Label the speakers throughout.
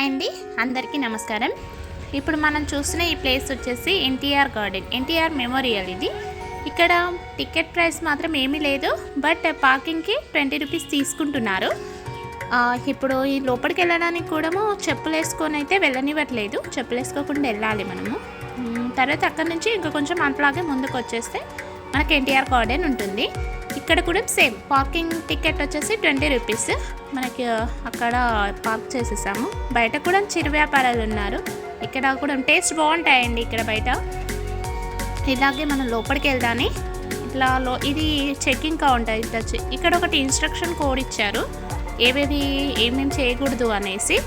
Speaker 1: Hi అండి, అందరికీ నమస్కారం. ఇప్పుడు మనం చూస్తున్న ఈ ప్లేస్ వచ్చేసి ఎన్టీఆర్ గార్డెన్, ఎన్టీఆర్ మెమోరియల్. ఇది ఇక్కడ టికెట్ ప్రైస్ మాత్రం ఏమీ లేదు, బట్ పార్కింగ్కి 20 రూపీస్ తీసుకుంటున్నారు. ఇప్పుడు ఈ లోపలికి వెళ్ళడానికి కూడా చెప్పులు వేసుకొని అయితే వెళ్ళనివ్వట్లేదు, చెప్పులు వేసుకోకుండా వెళ్ళాలి మనము. తర్వాత అక్కడ నుంచి ఇంకా కొంచెం అట్లాగే ముందుకు వచ్చేస్తే మనకి ఎన్టీఆర్ గార్డెన్ ఉంటుంది. ఇక్కడ కూడా సేమ్ పార్కింగ్ టికెట్ వచ్చేసి 20 రూపీస్. మనకి అక్కడ పార్క్ చేసేసాము. బయట కూడా చిరు వ్యాపారాలు ఉన్నారు. ఇక్కడ కూడా టేస్ట్ బాగుంటాయండి ఇక్కడ బయట. ఇలాగే మనం లోపలికి వెళ్దాని ఇట్లా ఇది చెకింగ్ కౌంటర్. ఇక్కడ ఒకటి ఇన్స్ట్రక్షన్ కోడ్ ఇచ్చారు, ఏమేమి చేయకూడదు అనేసి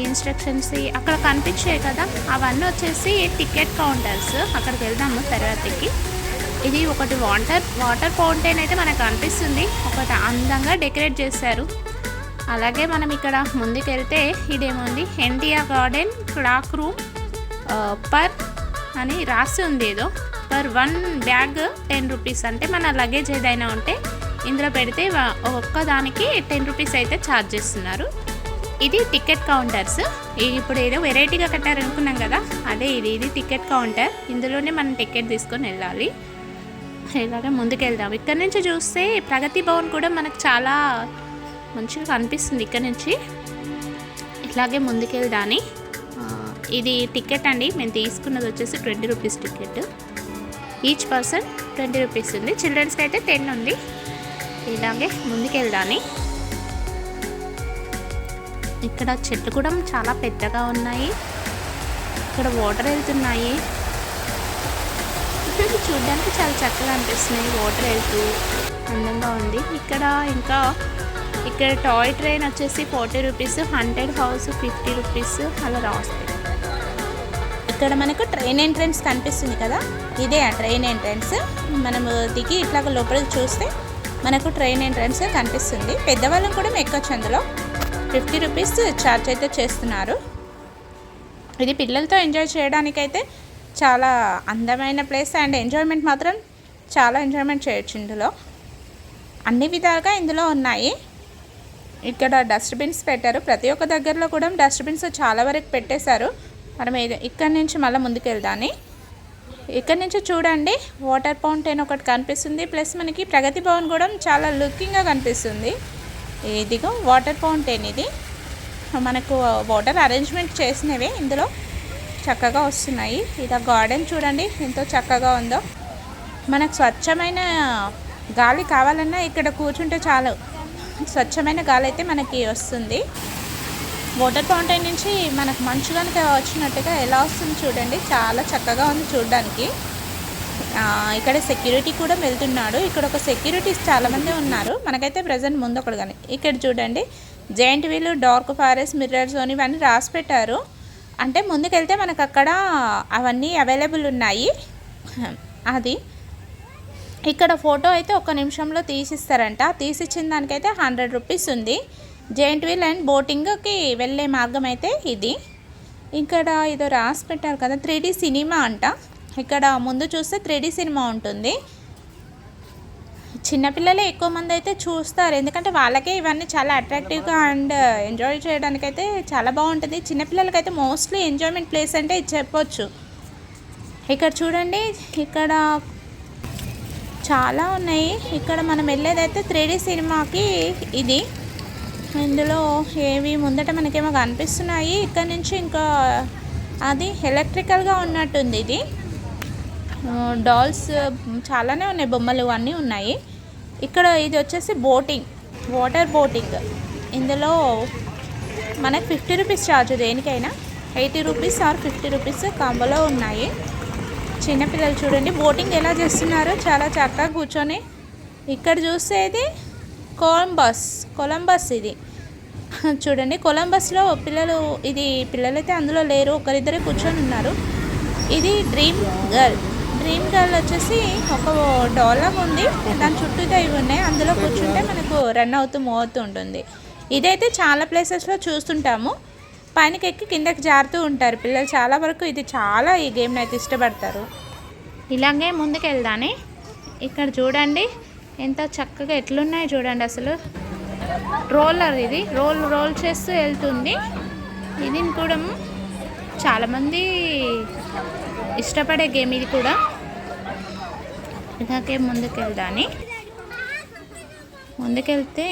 Speaker 1: ఇన్స్ట్రక్షన్స్ అక్కడ కనిపించాయి కదా, అవన్నీ వచ్చేసి టికెట్ కౌంటర్స్. అక్కడికి వెళ్దాము తర్వాతకి. ఇది ఒకటి వాటర్ ఫౌంటైన్ అయితే మనకు అనిపిస్తుంది, ఒకటి అందంగా డెకరేట్ చేశారు. అలాగే మనం ఇక్కడ ముందుకు వెళ్తే ఇదేముంది, NTR garden clock room per అని రాసి ఉంది. ఏదో పర్ 1 బ్యాగ్ 10 రూపీస్. అంటే మన లగేజ్ ఏదైనా ఉంటే ఇందులో పెడితే ఒక్కదానికి 10 రూపీస్ అయితే ఛార్జ్ చేస్తున్నారు. ఇది టికెట్ కౌంటర్స్. ఇప్పుడు ఏదో వెరైటీగా కట్టారు అనుకున్నాం కదా, అదే ఇది టికెట్ కౌంటర్. ఇందులోనే మనం టికెట్ తీసుకొని వెళ్ళాలి. ఇలాగే ముందుకు వెళ్దాం. ఇక్కడ నుంచి చూస్తే ప్రగతి భవన్ కూడా మనకు చాలా మంచిగా కనిపిస్తుంది. ఇక్కడ నుంచి ఇలాగే ముందుకు వెళ్దాని. ఇది టికెట్ అండి, మేము తీసుకున్నది వచ్చేసి 20 rupees ticket. Each person 20 rupees ఉంది. చిల్డ్రన్స్కి అయితే 10 ఉంది. ఇలాగే ముందుకు వెళ్దాని. ఇక్కడ చెట్లు కూడా చాలా పెద్దగా ఉన్నాయి. ఇక్కడ వాటర్ వెళ్తున్నాయి, చూడడానికి చాలా చక్కగా అనిపిస్తున్నాయి. వాటర్ వెళ్తూ అందంగా ఉంది. ఇక్కడ టాయ్ ట్రైన్ వచ్చేసి 40 రూపీస్, 100 హౌస్ 50 రూపీస్ అలా రాస్తాయి. ఇక్కడ మనకు ట్రైన్ ఎంట్రన్స్ కనిపిస్తుంది కదా, ఇదే ఆ ట్రైన్ ఎంట్రన్స్. మనము దిగి ఇట్లా లోపలికి చూస్తే మనకు ట్రైన్ ఎంట్రన్స్ కనిపిస్తుంది. పెద్దవాళ్ళని కూడా ఎక్కొచ్చు. అందులో 50 రూపీస్ ఛార్జ్ అయితే చేస్తున్నారు. ఇది పిల్లలతో ఎంజాయ్ చేయడానికైతే చాలా అందమైన ప్లేస్ అండ్ ఎంజాయ్మెంట్ మాత్రం చాలా ఎంజాయ్మెంట్ చేయొచ్చు. ఇందులో అన్ని విధాలుగా ఇందులో ఉన్నాయి. ఇక్కడ డస్ట్బిన్స్ పెట్టారు, ప్రతి ఒక్క దగ్గరలో కూడా డస్ట్బిన్స్ చాలా వరకు పెట్టేశారు. మనం ఇక్కడ నుంచి మళ్ళీ ముందుకు వెళ్దాని. ఇక్కడ నుంచి చూడండి వాటర్ ఫౌంటైన్ ఒకటి కనిపిస్తుంది, ప్లస్ మనకి ప్రగతి భవన్ కూడా చాలా లుకింగ్గా కనిపిస్తుంది. ఇదిగో వాటర్ ఫౌంటైన్. ఇది మనకు వాటర్ అరేంజ్మెంట్ చేసినవే ఇందులో చక్కగా వస్తున్నాయి. ఇలా గార్డెన్ చూడండి ఎంతో చక్కగా ఉందో. మనకు స్వచ్ఛమైన గాలి కావాలన్నా ఇక్కడ కూర్చుంటే చాలు, స్వచ్ఛమైన గాలి అయితే మనకి వస్తుంది. వాటర్ ఫౌంటైన్ నుంచి మనకు మంచు కనుక వచ్చినట్టుగా ఎలా వస్తుంది చూడండి, చాలా చక్కగా ఉంది చూడడానికి. ఇక్కడ సెక్యూరిటీ కూడా వెళ్తున్నాడు. ఇక్కడ ఒక సెక్యూరిటీస్ చాలామంది ఉన్నారు. మనకైతే ప్రజెంట్ ముందు ఒకటి కానీ ఇక్కడ చూడండి giant wheel, dark forest, mirror zone ఇవన్నీ రాసి పెట్టారు. అంటే ముందుకెళ్తే మనకు అక్కడ అవన్నీ అవైలబుల్ ఉన్నాయి. అది ఇక్కడ ఫోటో అయితే 1 నిమిషంలో తీసిస్తారంట. తీసిచ్చిన దానికైతే 100 రూపీస్ ఉంది. జైంట్ వీల్ అండ్ బోటింగ్కి వెళ్ళే మార్గం అయితే ఇది. ఇక్కడ ఏదో రాసి పెట్టారు కదా, 3D సినిమా అంట. ఇక్కడ ముందు చూస్తే 3D సినిమా ఉంటుంది. చిన్నపిల్లలే ఎక్కువ మంది అయితే చూస్తారు, ఎందుకంటే వాళ్ళకే ఇవన్నీ చాలా అట్రాక్టివ్గా అండ్ ఎంజాయ్ చేయడానికైతే చాలా బాగుంటుంది. చిన్నపిల్లలకైతే మోస్ట్లీ ఎంజాయ్మెంట్ ప్లేస్ అంటే ఇది చెప్పొచ్చు. ఇక్కడ చూడండి ఇక్కడ చాలా ఉన్నాయి. ఇక్కడ మనం వెళ్ళేదైతే 3D సినిమాకి ఇది. ఇందులో ఏవి ముందట మనకేమో కనిపిస్తున్నాయి. ఇక్కడ నుంచి ఇంకా అది ఎలక్ట్రికల్గా ఉన్నట్టుంది. ఇది డాల్స్ చాలానే ఉన్నాయి, బొమ్మలు అన్నీ ఉన్నాయి. ఇక్కడ ఇది వచ్చేసి బోటింగ్, వాటర్ బోటింగ్. ఇందులో మనకు 50 రూపీస్ ఛార్జ్, దేనికైనా 80 రూపీస్ ఆర్ 50 రూపీస్ కాంబోలో ఉన్నాయి. చిన్నపిల్లలు చూడండి బోటింగ్ ఎలా చేస్తున్నారో, చాలా చక్కగా కూర్చొని. ఇక్కడ చూస్తే ఇది కొలంబస్ ఇది చూడండి. కొలంబస్లో పిల్లలైతే అందులో లేరు, ఒకరిద్దరే కూర్చొని ఉన్నారు. ఇది డ్రీమ్ గర్ల్ వచ్చేసి ఒక డాల్లాగా ఉంది, దాని చుట్టూ ఇవి ఉన్నాయి. అందులో కూర్చుంటే మనకు రన్ అవుతూ మూవ్ అవుతూ ఉంటుంది. ఇదైతే చాలా ప్లేసెస్లో చూస్తుంటాము. పైనకి ఎక్కి కిందకి జారుతూ ఉంటారు పిల్లలు. చాలా వరకు ఈ గేమ్ని అయితే ఇష్టపడతారు. ఇలాగే ముందుకు వెళ్దాని. ఇక్కడ చూడండి ఎంత చక్కగా ఎట్లున్నాయి చూడండి. అసలు రోలర్, ఇది రోల్ చేస్తూ వెళ్తుంది. ఇది కూడా చాలామంది ఇష్టపడే గేమ్ ఇది కూడా. ఇలాగే ముందుకెళ్తే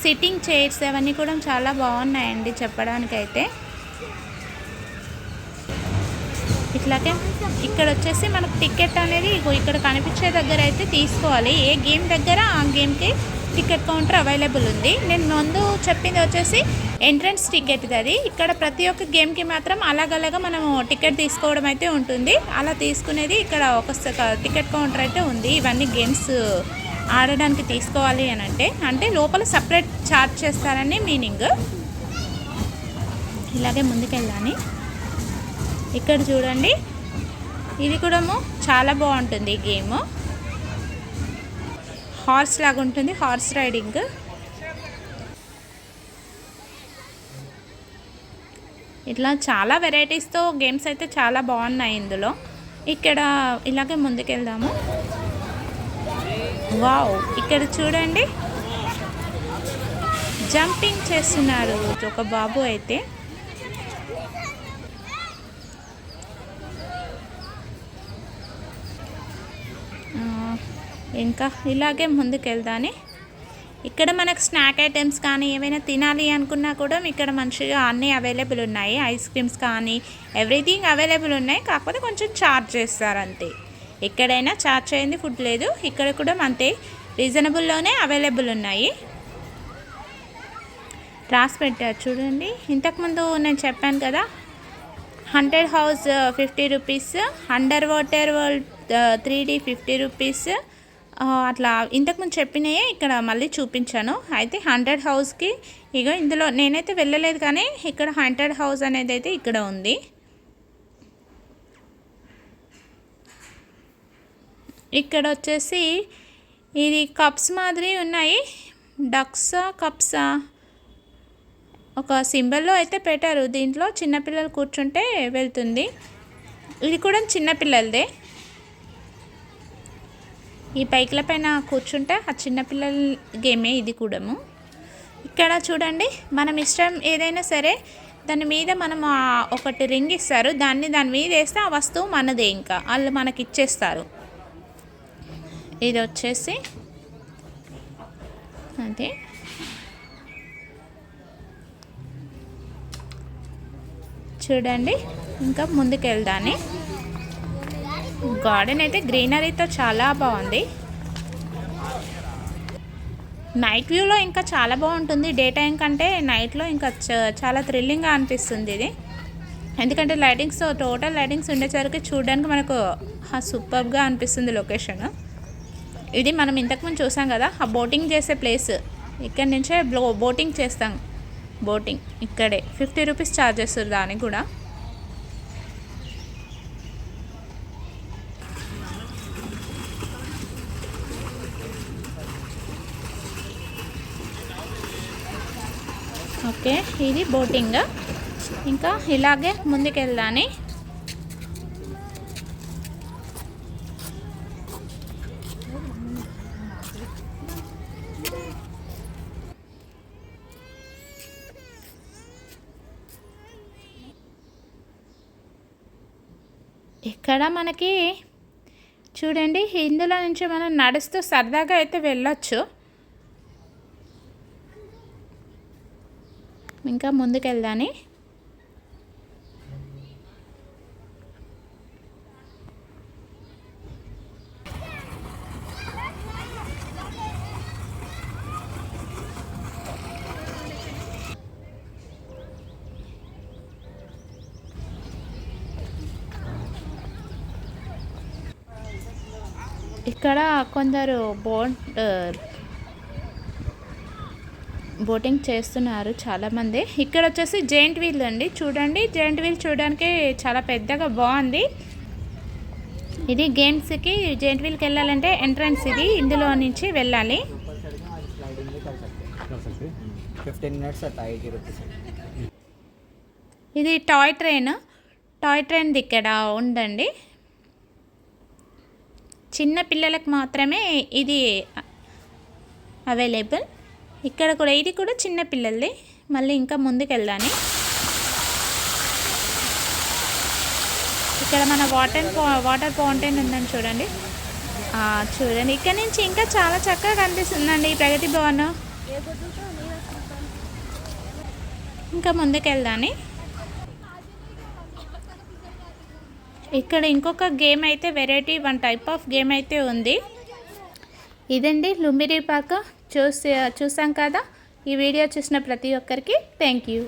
Speaker 1: సిట్టింగ్ చైర్స్ అవన్నీ కూడా చాలా బాగున్నాయండి చెప్పడానికైతే. ఇట్లాగే ఇక్కడ వచ్చేసి మనకు టికెట్ అనేది ఇక్కడ కనిపించే దగ్గర అయితే తీసుకోవాలి. ఏ గేమ్ దగ్గర ఆ గేమ్కి టికెట్ కౌంటర్ అవైలబుల్ ఉంది. నేను ముందు చెప్పింది వచ్చేసి ఎంట్రన్స్ టికెట్ అది. ఇక్కడ ప్రతి ఒక్క గేమ్కి మాత్రం అలాగలాగా మనము టికెట్ తీసుకోవడం అయితే ఉంటుంది. అలా తీసుకునేది ఇక్కడ ఒక టికెట్ కౌంటర్ అయితే ఉంది. ఇవన్నీ గేమ్స్ ఆడడానికి తీసుకోవాలి అని అంటే లోపల సపరేట్ ఛార్జ్ చేస్తారని మీనింగ్. ఇలాగే ముందుకెళ్ళాలి. ఇక్కడ చూడండి, ఇది కూడా చాలా బాగుంటుంది ఈ గేమ్. హార్స్ లాగా ఉంటుంది, హార్స్ రైడింగ్. ఇట్లా చాలా వెరైటీస్తో గేమ్స్ అయితే చాలా బాగున్నాయి ఇందులో. ఇక్కడ ఇలాగే ముందుకెళ్దాము. వావ్, ఇక్కడ చూడండి జంపింగ్ చేస్తున్నారు ఒక బాబు అయితే. ఇంకా ఇలాగే ముందుకెళ్దాని. ఇక్కడ మనకు స్నాక్ ఐటమ్స్ కానీ ఏమైనా తినాలి అనుకున్నా కూడా ఇక్కడ మంచిగా అన్నీ అవైలబుల్ ఉన్నాయి. ఐస్ క్రీమ్స్ కానీ ఎవ్రీథింగ్ అవైలబుల్ ఉన్నాయి. కాకపోతే కొంచెం ఛార్జ్ చేస్తారు అంతే. ఎక్కడైనా ఛార్జ్ అయింది ఫుడ్ లేదు. ఇక్కడ కూడా అంతే రీజనబుల్లోనే అవైలబుల్ ఉన్నాయి. రాసి పెట్టారు చూడండి. ఇంతకుముందు నేను చెప్పాను కదా, 100 house 50 rupees, under water world 3D 50 rupees. అట్లా ఇంతకుముందు చెప్పినాయే ఇక్కడ మళ్ళీ చూపించాను. అయితే 100 హౌస్కి ఇందులో నేనైతే వెళ్ళలేదు, కానీ ఇక్కడ 100 హౌస్ అనేది అయితే ఇక్కడ ఉంది. ఇక్కడ వచ్చేసి ఇది కప్స్ మాదిరి ఉన్నాయి. డక్సా కప్సా ఒక సింబల్లో అయితే పెట్టారు. దీంట్లో చిన్నపిల్లలు కూర్చుంటే వెళ్తుంది. ఇది కూడా చిన్నపిల్లలదే. ఈ పైకుల పైన కూర్చుంటే ఆ చిన్నపిల్లల గేమే ఇది కూడా. ఇక్కడ చూడండి, మనం ఇష్టం ఏదైనా సరే దాని మీద మనం ఒకటి రింగ్ ఇస్తారు. దాని మీద వేస్తే ఆ వస్తువు మనదే, ఇంకా వాళ్ళు మనకి ఇచ్చేస్తారు. ఇది వచ్చేసి అదే. చూడండి, ఇంకా ముందుకెళ్దాని. గార్డెన్ అయితే గ్రీనరీతో చాలా బాగుంది. నైట్ వ్యూలో ఇంకా చాలా బాగుంటుంది. డే టైం కంటే నైట్లో ఇంకా చాలా థ్రిల్లింగ్గా అనిపిస్తుంది ఇది. ఎందుకంటే లైటింగ్స్, టోటల్ లైటింగ్స్ ఉండేసరికి చూడడానికి మనకు సూపర్గా అనిపిస్తుంది లొకేషన్. ఇది మనం ఇంతకుముందు చూసాం కదా, ఆ బోటింగ్ చేసే ప్లేస్. ఇక్కడ నుంచే బోటింగ్ చేస్తాం. బోటింగ్ ఇక్కడే 50 రూపీస్ ఛార్జ్ చేస్తారు దానికి కూడా. ఓకే, ఇది బోటింగ్. ఇంకా ఇలాగే ముందుకెళ్దాని. ఇక్కడ మనకి చూడండి, ఇందులో నుంచి మనం నడుస్తూ సరదాగా అయితే వెళ్ళొచ్చు. ఇంకా ముందుకెళ్దాని. ఇక్కడ కొందరు బోటింగ్ చేస్తున్నారు చాలామంది. ఇక్కడ వచ్చేసి జెయింట్ వీల్ అండి. చూడండి, జెయింట్ వీల్ చూడడానికి చాలా పెద్దగా బాగుంది. ఇది గేమ్స్కి జెయింట్ వీల్కి వెళ్ళాలంటే ఎంట్రన్స్ ఇది. ఇందులో నుంచి వెళ్ళాలి.
Speaker 2: 15 minutes at 80 rupees.
Speaker 1: ఇది టాయ్ ట్రైన్ ఇక్కడ ఉందండి. చిన్న పిల్లలకు మాత్రమే ఇది అవైలబుల్. ఇక్కడ కూడా ఇది కూడా చిన్న పిల్లలది. మళ్ళీ ఇంకా ముందుకు వెళ్ళాలి. ఇక్కడ మన వాటర్ ఫౌంటైన్ ఉందని చూడండి. చూడండి ఇక్కడ నుంచి ఇంకా చాలా చక్కగా కనిపిస్తుందండి ఈ ప్రగతి భవన్. ఇంకా ముందుకెళ్దాని. ఇక్కడ ఇంకొక గేమ్ అయితే వెరైటీ 1 టైప్ ఆఫ్ గేమ్ అయితే ఉంది. ఇదండి లుంబిని పార్క్ చూసాం కదా. ఈ వీడియో చూసిన ప్రతి ఒక్కరికి థ్యాంక్ యూ.